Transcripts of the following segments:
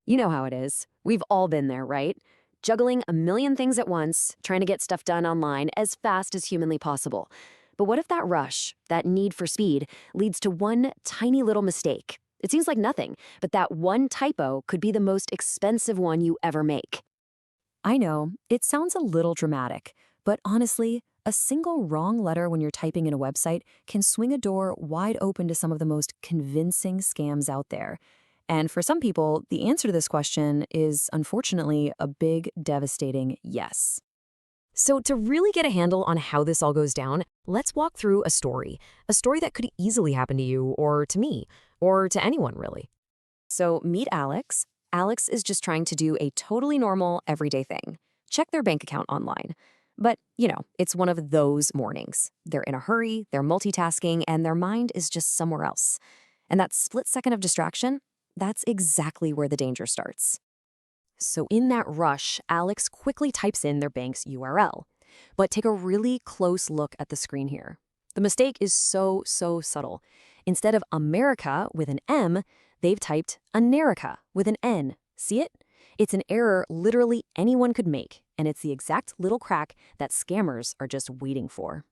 You know how it is. We've all been there, right? Juggling a million things at once, trying to get stuff done online as fast as humanly possible. But what if that rush, that need for speed, leads to one tiny little mistake? It seems like nothing, but that one typo could be the most expensive one you ever make. I know, it sounds a little dramatic, but honestly, a single wrong letter when you're typing in a website can swing a door wide open to some of the most convincing scams out there. And for some people, the answer to this question is, unfortunately, a big, devastating yes. So to really get a handle on how this all goes down, let's walk through a story that could easily happen to you or to me, or to anyone really. So meet Alex. Alex is just trying to do a totally normal, everyday thing. Check their bank account online. But, it's one of those mornings. They're in a hurry, they're multitasking, and their mind is just somewhere else. And that split second of distraction, that's exactly where the danger starts. So in that rush, Alex quickly types in their bank's URL. But take a really close look at the screen here. The mistake is so subtle. Instead of America with an M, they've typed Anerica with an N. See it? It's an error literally anyone could make, and it's the exact little crack that scammers are just waiting for.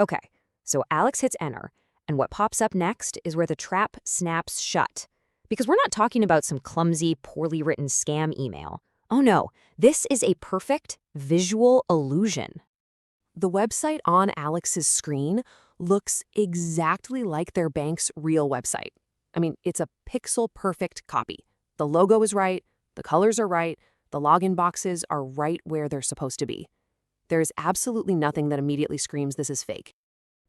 Okay, so Alex hits enter, and what pops up next is where the trap snaps shut. Because we're not talking about some clumsy, poorly written scam email. Oh no, this is a perfect visual illusion. The website on Alex's screen looks exactly like their bank's real website. I mean, it's a pixel-perfect copy. The logo is right, the colors are right, the login boxes are right where they're supposed to be. There is absolutely nothing that immediately screams this is fake.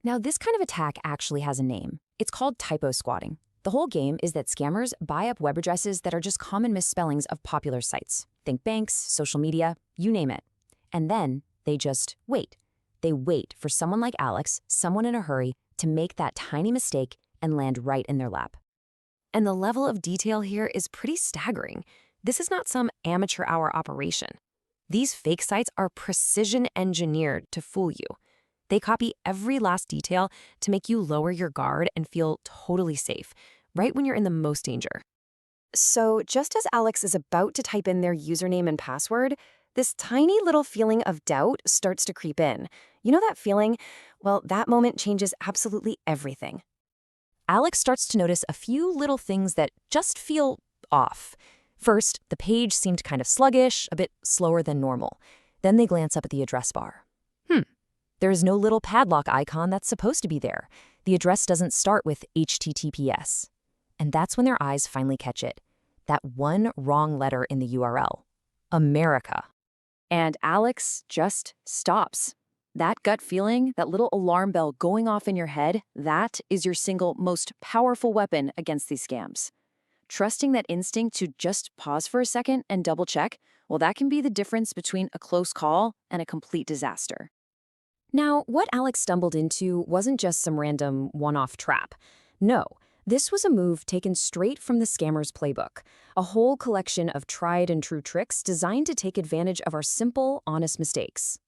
Now, this kind of attack actually has a name. It's called typo squatting. The whole game is that scammers buy up web addresses that are just common misspellings of popular sites. Think banks, social media, you name it. And then they just wait. They wait for someone like Alex, someone in a hurry, to make that tiny mistake and land right in their lap. And the level of detail here is pretty staggering. This is not some amateur hour operation. These fake sites are precision engineered to fool you. They copy every last detail to make you lower your guard and feel totally safe, right when you're in the most danger. So just as Alex is about to type in their username and password, this tiny little feeling of doubt starts to creep in. You know that feeling? Well, that moment changes absolutely everything. Alex starts to notice a few little things that just feel off. First, the page seemed kind of sluggish, a bit slower than normal. Then they glance up at the address bar. There is no little padlock icon that's supposed to be there. The address doesn't start with HTTPS. And that's when their eyes finally catch it. That one wrong letter in the URL. America. And Alex just stops. That gut feeling, that little alarm bell going off in your head, that is your single most powerful weapon against these scams. Trusting that instinct to just pause for a second and double check, well, that can be the difference between a close call and a complete disaster. Now, what Alex stumbled into wasn't just some random one-off trap. No, this was a move taken straight from the scammer's playbook, a whole collection of tried and true tricks designed to take advantage of our simple, honest mistakes.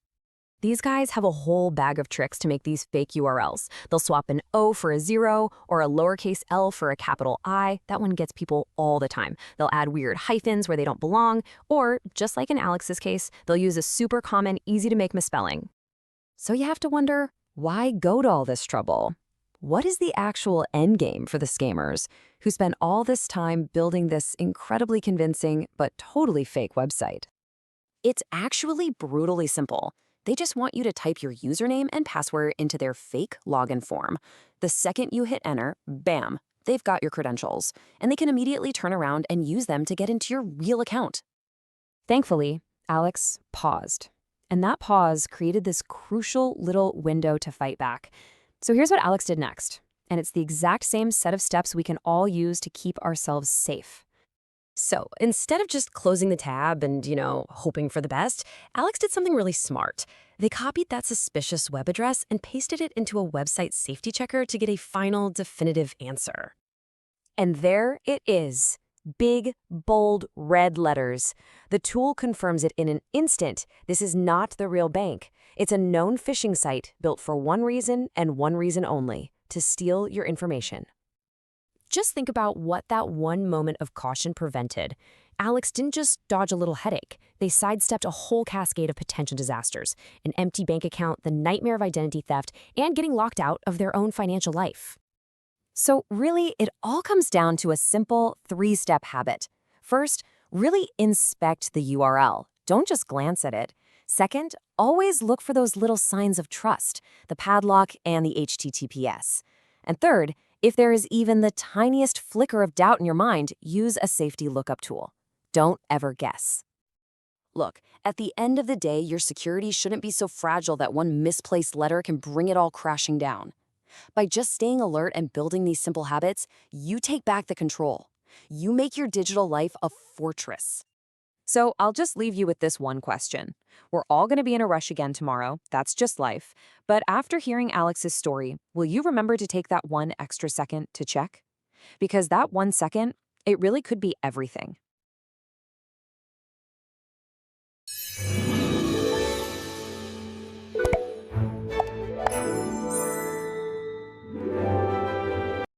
These guys have a whole bag of tricks to make these fake URLs. They'll swap an O for a 0 or a lowercase l for a capital I. That one gets people all the time. They'll add weird hyphens where they don't belong, or, just like in Alex's case, they'll use a super common, easy-to-make misspelling. So you have to wonder, why go to all this trouble? What is the actual endgame for the scammers who spent all this time building this incredibly convincing but totally fake website? It's actually brutally simple. They just want you to type your username and password into their fake login form. The second you hit enter, bam, they've got your credentials, and they can immediately turn around and use them to get into your real account. Thankfully, Alex paused. And that pause created this crucial little window to fight back. So here's what Alex did next. And it's the exact same set of steps we can all use to keep ourselves safe. So instead of just closing the tab and, hoping for the best, Alex did something really smart. They copied that suspicious web address and pasted it into a website safety checker to get a final, definitive answer. And there it is. Big, bold, red letters. The tool confirms it in an instant. This is not the real bank. It's a known phishing site built for one reason and one reason only, to steal your information. Just think about what that one moment of caution prevented. Alex didn't just dodge a little headache. They sidestepped a whole cascade of potential disasters: an empty bank account, the nightmare of identity theft, and getting locked out of their own financial life. So, really, it all comes down to a simple 3-step habit. First, really inspect the URL. Don't just glance at it. Second, always look for those little signs of trust, the padlock and the HTTPS. And third, if there is even the tiniest flicker of doubt in your mind, use a safety lookup tool. Don't ever guess. Look, at the end of the day, your security shouldn't be so fragile that one misplaced letter can bring it all crashing down. By just staying alert and building these simple habits, you take back the control. You make your digital life a fortress. So I'll just leave you with this one question. We're all going to be in a rush again tomorrow. That's just life. But after hearing Alex's story, will you remember to take that one extra second to check? Because that 1 second, it really could be everything.